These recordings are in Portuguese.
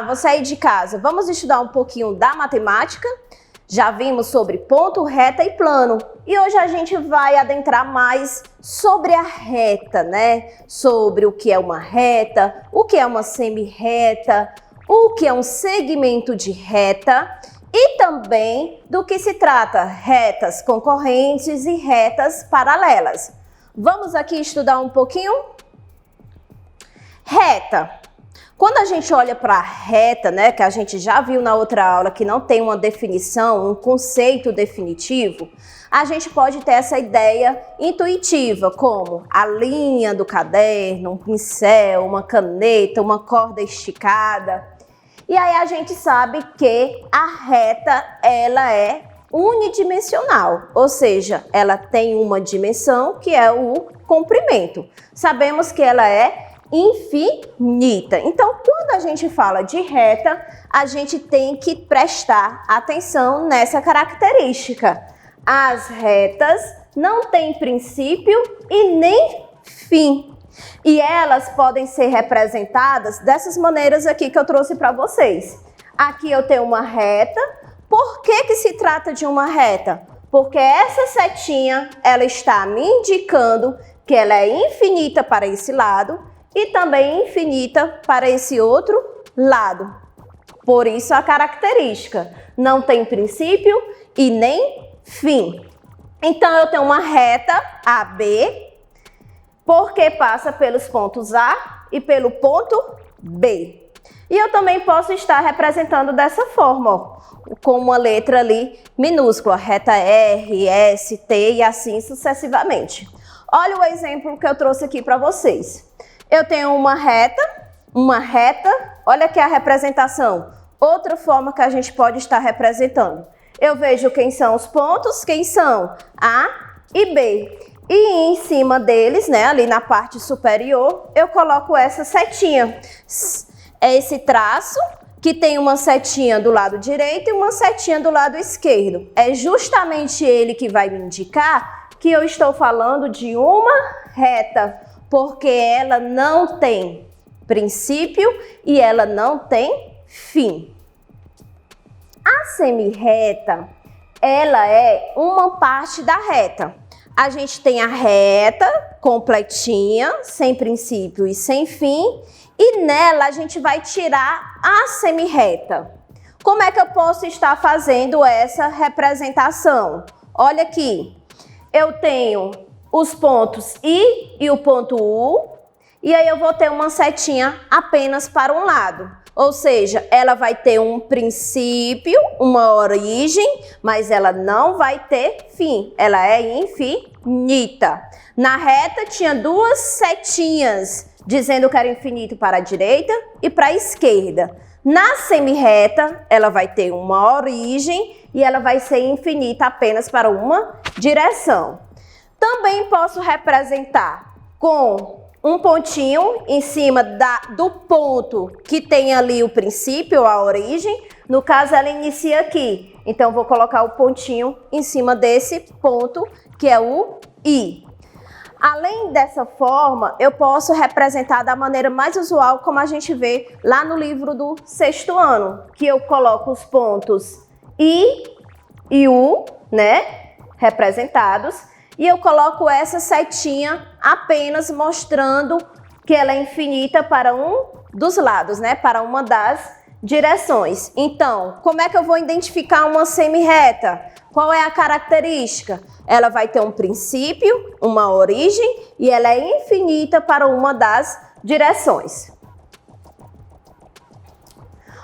você aí de casa, vamos estudar um pouquinho da matemática? Já vimos sobre ponto, reta e plano. E hoje a gente vai adentrar mais sobre a reta, né? Sobre o que é uma reta, o que é uma semi-reta, o que é um segmento de reta e também do que se trata retas concorrentes e retas paralelas. Vamos aqui estudar um pouquinho? Reta. Quando a gente olha para a reta, né, que a gente já viu na outra aula que não tem uma definição, um conceito definitivo, a gente pode ter essa ideia intuitiva, como a linha do caderno, um pincel, uma caneta, uma corda esticada. E aí a gente sabe que a reta, ela é unidimensional, ou seja, ela tem uma dimensão que é o comprimento. Sabemos que ela é infinita. Então, quando a gente fala de reta, a gente tem que prestar atenção nessa característica. As retas não têm princípio e nem fim. E elas podem ser representadas dessas maneiras aqui que eu trouxe para vocês. Aqui eu tenho uma reta. Por que se trata de uma reta? Porque essa setinha, ela está me indicando que ela é infinita para esse lado e também infinita para esse outro lado. Por isso a característica não tem princípio e nem fim. Então eu tenho uma reta AB, porque passa pelos pontos A e pelo ponto B. E eu também posso estar representando dessa forma, ó, com uma letra ali minúscula, reta R, S, T e assim sucessivamente. Olha o exemplo que eu trouxe aqui para vocês. Eu tenho uma reta, olha aqui a representação. Outra forma que a gente pode estar representando. Eu vejo quem são os pontos, quem são A e B. E em cima deles, né, ali na parte superior, eu coloco essa setinha. É esse traço que tem uma setinha do lado direito e uma setinha do lado esquerdo. É justamente ele que vai me indicar que eu estou falando de uma reta, porque ela não tem princípio e ela não tem fim. A semirreta, ela é uma parte da reta. A gente tem a reta completinha, sem princípio e sem fim, e nela a gente vai tirar a semirreta. Como é que eu posso estar fazendo essa representação? Olha aqui, eu tenho os pontos I e o ponto U, e aí eu vou ter uma setinha apenas para um lado. Ou seja, ela vai ter um princípio, uma origem, mas ela não vai ter fim. Ela é infinita. Na reta tinha duas setinhas, dizendo que era infinito para a direita e para a esquerda. Na semirreta, ela vai ter uma origem e ela vai ser infinita apenas para uma direção. Também posso representar com um pontinho em cima do ponto que tem ali o princípio, a origem. No caso, ela inicia aqui. Então, vou colocar o pontinho em cima desse ponto, que é o I. Além dessa forma, eu posso representar da maneira mais usual, como a gente vê lá no livro do 6º ano, que eu coloco os pontos I e U, né, representados, e eu coloco essa setinha apenas mostrando que ela é infinita para um dos lados, né? Para uma das direções. Então, como é que eu vou identificar uma semirreta? Qual é a característica? Ela vai ter um princípio, uma origem e ela é infinita para uma das direções.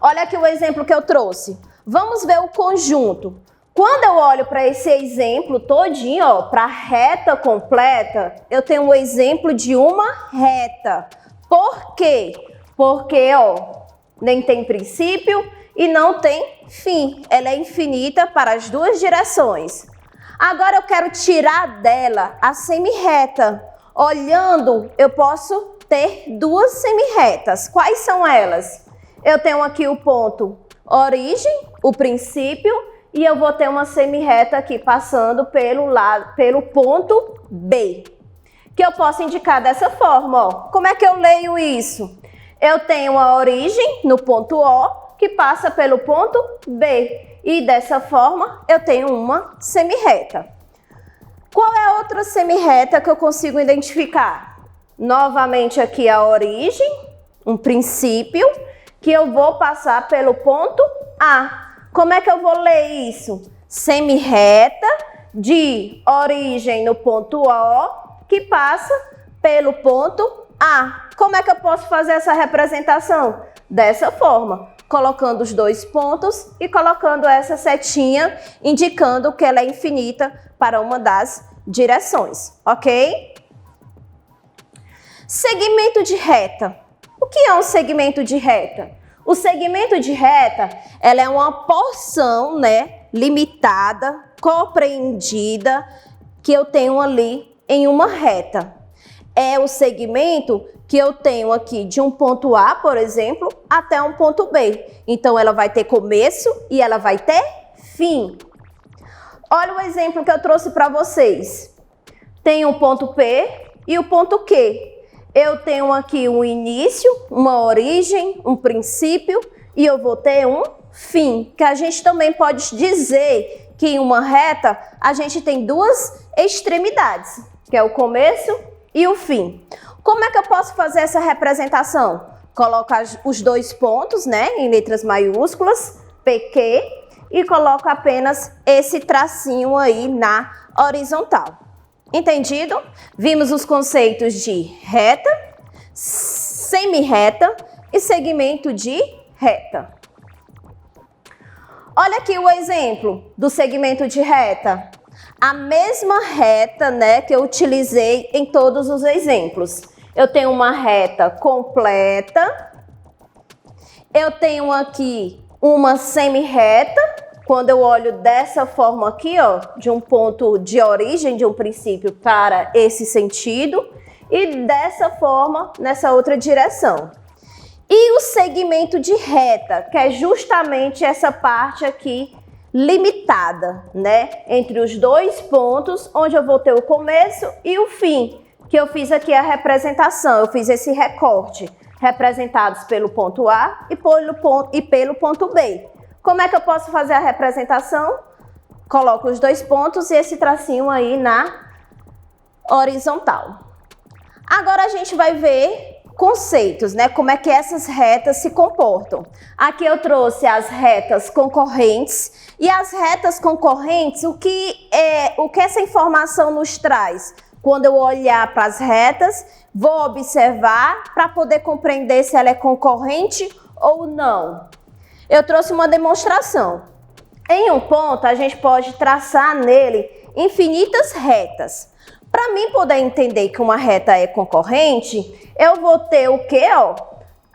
Olha aqui o exemplo que eu trouxe. Vamos ver o conjunto. Quando eu olho para esse exemplo todinho, ó, para a reta completa, eu tenho um exemplo de uma reta. Por quê? Porque, ó, nem tem princípio e não tem fim. Ela é infinita para as duas direções. Agora eu quero tirar dela a semirreta. Olhando, eu posso ter duas semirretas. Quais são elas? Eu tenho aqui o ponto origem, o princípio, e eu vou ter uma semirreta aqui passando pelo ponto B, que eu posso indicar dessa forma, ó. Como é que eu leio isso? Eu tenho a origem no ponto O, que passa pelo ponto B. E dessa forma, eu tenho uma semirreta. Qual é a outra semirreta que eu consigo identificar? Novamente aqui a origem, um princípio, que eu vou passar pelo ponto A. Como é que eu vou ler isso? Semirreta de origem no ponto O, que passa pelo ponto A. Como é que eu posso fazer essa representação? Dessa forma, colocando os dois pontos e colocando essa setinha, indicando que ela é infinita para uma das direções, ok? Segmento de reta. O que é um segmento de reta? O segmento de reta, ela é uma porção, limitada, compreendida, que eu tenho ali em uma reta. É o segmento que eu tenho aqui de um ponto A, por exemplo, até um ponto B. Então, ela vai ter começo e ela vai ter fim. Olha o exemplo que eu trouxe para vocês. Tem um ponto P e o ponto Q. Eu tenho aqui um início, uma origem, um princípio e eu vou ter um fim. Que a gente também pode dizer que em uma reta a gente tem duas extremidades, que é o começo e o fim. Como é que eu posso fazer essa representação? Coloco os dois pontos, em letras maiúsculas, PQ, e coloco apenas esse tracinho aí na horizontal. Entendido? Vimos os conceitos de reta, semirreta e segmento de reta. Olha aqui o exemplo do segmento de reta. A mesma reta, que eu utilizei em todos os exemplos. Eu tenho uma reta completa. Eu tenho aqui uma semirreta. Quando eu olho dessa forma aqui, de um ponto de origem, de um princípio para esse sentido, e dessa forma, nessa outra direção. E o segmento de reta, que é justamente essa parte aqui limitada, entre os dois pontos, onde eu vou ter o começo e o fim, que eu fiz aqui a representação, eu fiz esse recorte, representados pelo ponto A e pelo ponto B. Como é que eu posso fazer a representação? Coloco os dois pontos e esse tracinho aí na horizontal. Agora a gente vai ver conceitos, Como é que essas retas se comportam. Aqui eu trouxe as retas concorrentes. E as retas concorrentes, o que essa informação nos traz? Quando eu olhar para as retas, vou observar para poder compreender se ela é concorrente ou não. Eu trouxe uma demonstração. Em um ponto, a gente pode traçar nele infinitas retas. Para mim poder entender que uma reta é concorrente, eu vou ter o quê?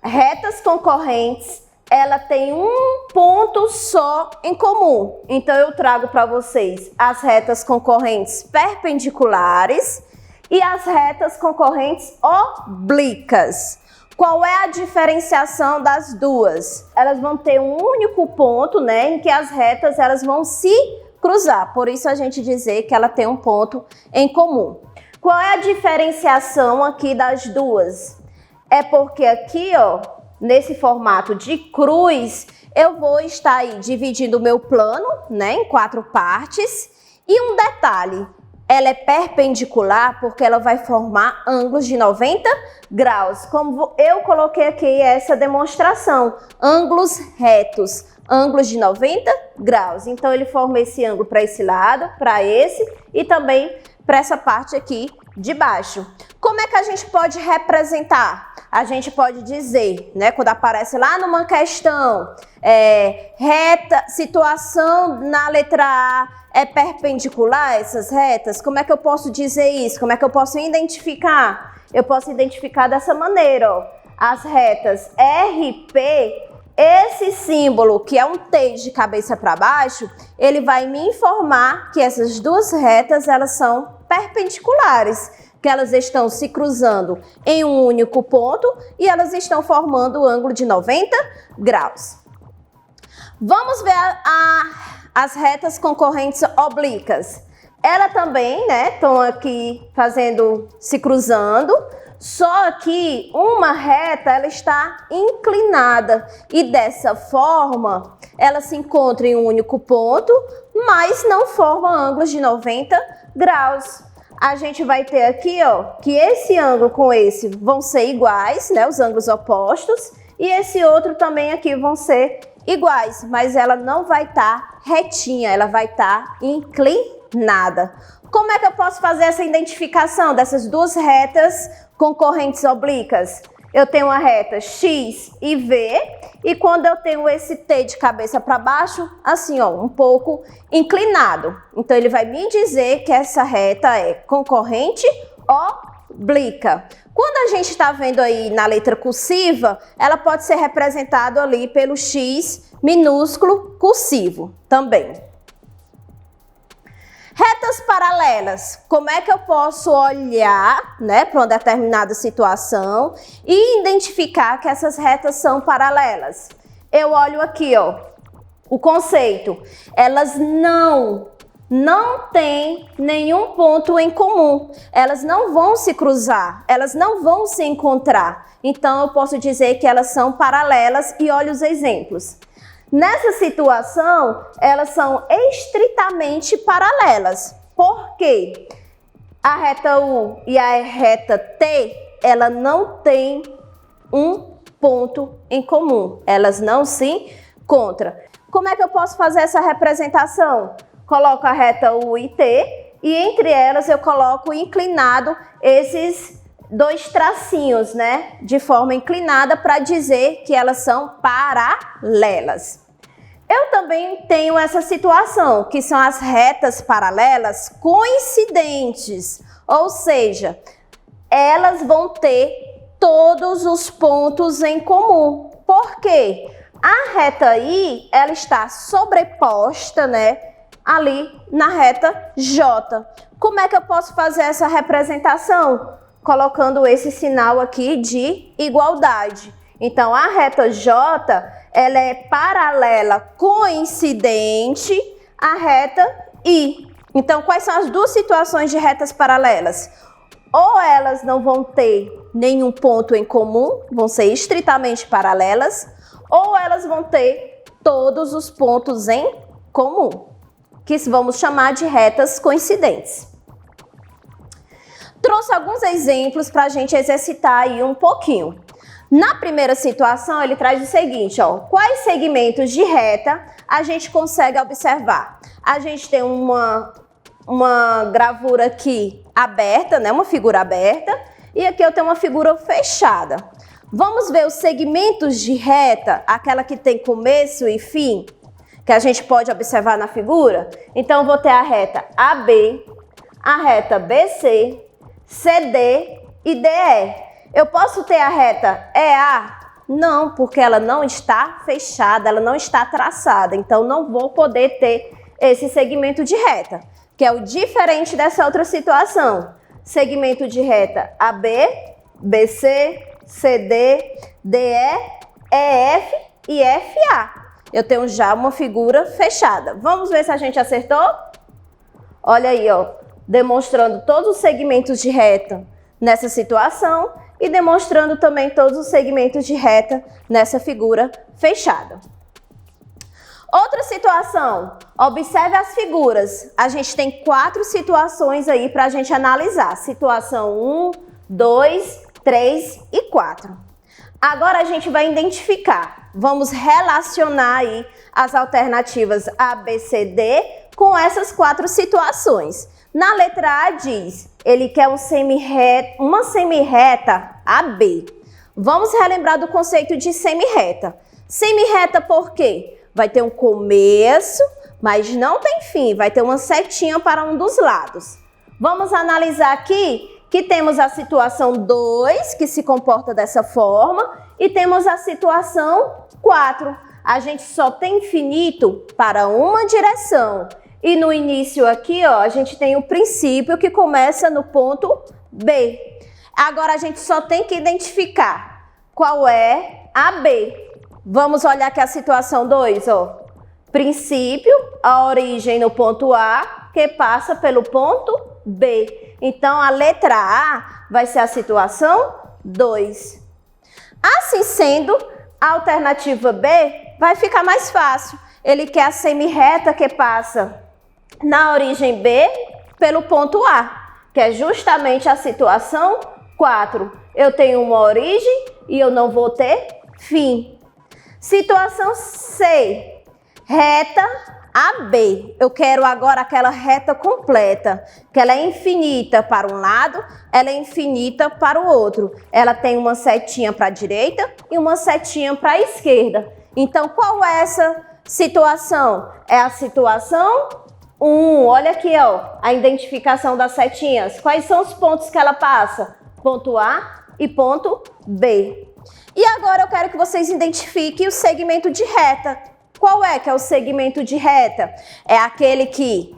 Retas concorrentes, ela tem um ponto só em comum. Então, eu trago para vocês as retas concorrentes perpendiculares e as retas concorrentes oblíquas. Qual é a diferenciação das duas? Elas vão ter um único ponto, em que as retas elas vão se cruzar. Por isso a gente dizer que ela tem um ponto em comum. Qual é a diferenciação aqui das duas? É porque aqui, nesse formato de cruz, eu vou estar aí dividindo o meu plano, em 4 partes. E um detalhe, ela é perpendicular porque ela vai formar ângulos de 90 graus. Como eu coloquei aqui essa demonstração, ângulos retos, ângulos de 90 graus. Então, ele forma esse ângulo para esse lado, para esse e também para essa parte aqui de baixo. Como é que a gente pode representar? A gente pode dizer, quando aparece lá numa questão, reta, situação na letra A, é perpendicular essas retas? Como é que eu posso dizer isso? Como é que eu posso identificar? Eu posso identificar dessa maneira, As retas RP, esse símbolo, que é um T de cabeça para baixo, ele vai me informar que essas duas retas, elas são perpendiculares, que elas estão se cruzando em um único ponto e elas estão formando o ângulo de 90 graus. Vamos ver as retas concorrentes oblíquas. Ela também, estão aqui se cruzando, Só que uma reta, ela está inclinada e dessa forma, ela se encontra em um único ponto, mas não forma ângulos de 90 graus. A gente vai ter aqui, ó, que esse ângulo com esse vão ser iguais, né, os ângulos opostos, e esse outro também aqui vão ser iguais, mas ela não vai estar retinha, ela vai estar inclinada. Como é que eu posso fazer essa identificação dessas duas retas concorrentes oblíquas? Eu tenho uma reta X e V, e quando eu tenho esse T de cabeça para baixo, assim, ó, um pouco inclinado. Então, ele vai me dizer que essa reta é concorrente oblíqua. Quando a gente está vendo aí na letra cursiva, ela pode ser representada ali pelo X minúsculo cursivo também. Retas paralelas, como é que eu posso olhar, né, para uma determinada situação e identificar que essas retas são paralelas? Eu olho aqui, ó, o conceito. Elas não têm nenhum ponto em comum. Elas não vão se cruzar, elas não vão se encontrar. Então, eu posso dizer que elas são paralelas e olha os exemplos. Nessa situação, elas são estritamente paralelas. Por quê? A reta U e a reta T, ela não tem um ponto em comum. Elas não se encontram. Como é que eu posso fazer essa representação? Coloco a reta U e T e entre elas eu coloco inclinado esses dois tracinhos, né, de forma inclinada para dizer que elas são paralelas. Eu também tenho essa situação, que são as retas paralelas coincidentes, ou seja, elas vão ter todos os pontos em comum. Por quê? A reta I, ela está sobreposta, né, ali na reta J. Como é que eu posso fazer essa representação? Colocando esse sinal aqui de igualdade. Então, a reta J, ela é paralela coincidente à reta I. Então, quais são as duas situações de retas paralelas? Ou elas não vão ter nenhum ponto em comum, vão ser estritamente paralelas, ou elas vão ter todos os pontos em comum, que vamos chamar de retas coincidentes. Trouxe alguns exemplos para a gente exercitar aí um pouquinho. Na primeira situação, ele traz o seguinte, ó, quais segmentos de reta a gente consegue observar? A gente tem uma gravura aqui aberta, né, uma figura aberta, e aqui eu tenho uma figura fechada. Vamos ver os segmentos de reta, aquela que tem começo e fim, que a gente pode observar na figura? Então, eu vou ter a reta AB, a reta BC, CD e DE. Eu posso ter a reta EA? Não, porque ela não está fechada, ela não está traçada. Então, não vou poder ter esse segmento de reta, que é o diferente dessa outra situação. Segmento de reta AB, BC, CD, DE, EF e FA. Eu tenho já uma figura fechada. Vamos ver se a gente acertou? Olha aí, ó, demonstrando todos os segmentos de reta nessa situação e demonstrando também todos os segmentos de reta nessa figura fechada. Outra situação, observe as figuras. A gente tem 4 situações aí para a gente analisar. Situação 1, 2, 3 e 4. Agora a gente vai identificar, vamos relacionar aí as alternativas A, B, C, D com essas 4 situações. Na letra A diz, ele quer uma semirreta AB. Vamos relembrar do conceito de semirreta. Semirreta por quê? Vai ter um começo, mas não tem fim, vai ter uma setinha para um dos lados. Vamos analisar aqui que temos a situação 2, que se comporta dessa forma, e temos a situação 4. A gente só tem infinito para uma direção. E no início aqui, ó, a gente tem o princípio que começa no ponto B. Agora a gente só tem que identificar qual é a B. Vamos olhar aqui a situação 2, ó. Princípio, a origem no ponto A, que passa pelo ponto B. Então, a letra A vai ser a situação 2. Assim sendo, a alternativa B vai ficar mais fácil. Ele quer a semirreta que passa na origem B pelo ponto A, que é justamente a situação 4. Eu tenho uma origem e eu não vou ter fim. Situação C, reta AB. Eu quero agora aquela reta completa, que ela é infinita para um lado, ela é infinita para o outro. Ela tem uma setinha para a direita e uma setinha para a esquerda. Então, qual é essa situação? É a situação 1. Olha aqui, ó, a identificação das setinhas. Quais são os pontos que ela passa? Ponto A e ponto B. E agora eu quero que vocês identifiquem o segmento de reta. Qual é que é o segmento de reta? É aquele que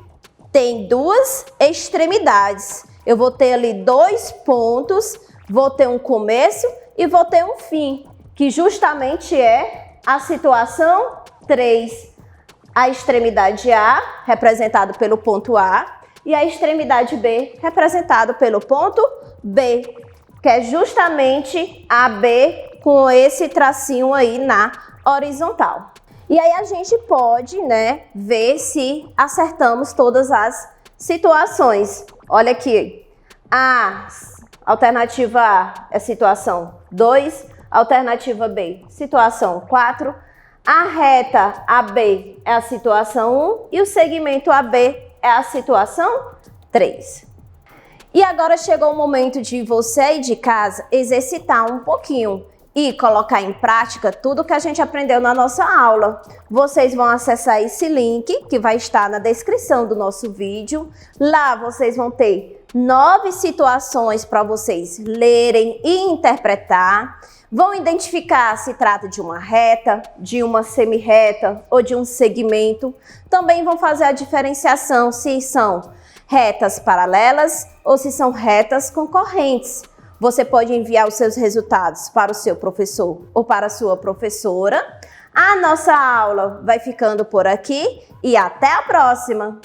tem duas extremidades. Eu vou ter ali 2 pontos, vou ter um começo e vou ter um fim, que justamente é a situação 3. A extremidade A, representado pelo ponto A, e a extremidade B, representado pelo ponto B, que é justamente AB com esse tracinho aí na horizontal. E aí a gente pode, né, ver se acertamos todas as situações. Olha aqui, a alternativa A é situação 2, alternativa B, situação 4, a reta AB é a situação 1 e o segmento AB é a situação 3. E agora chegou o momento de você aí de casa exercitar um pouquinho e colocar em prática tudo que a gente aprendeu na nossa aula. Vocês vão acessar esse link que vai estar na descrição do nosso vídeo. Lá vocês vão ter 9 situações para vocês lerem e interpretar. Vão identificar se trata de uma reta, de uma semirreta ou de um segmento. Também vão fazer a diferenciação se são retas paralelas ou se são retas concorrentes. Você pode enviar os seus resultados para o seu professor ou para a sua professora. A nossa aula vai ficando por aqui e até a próxima!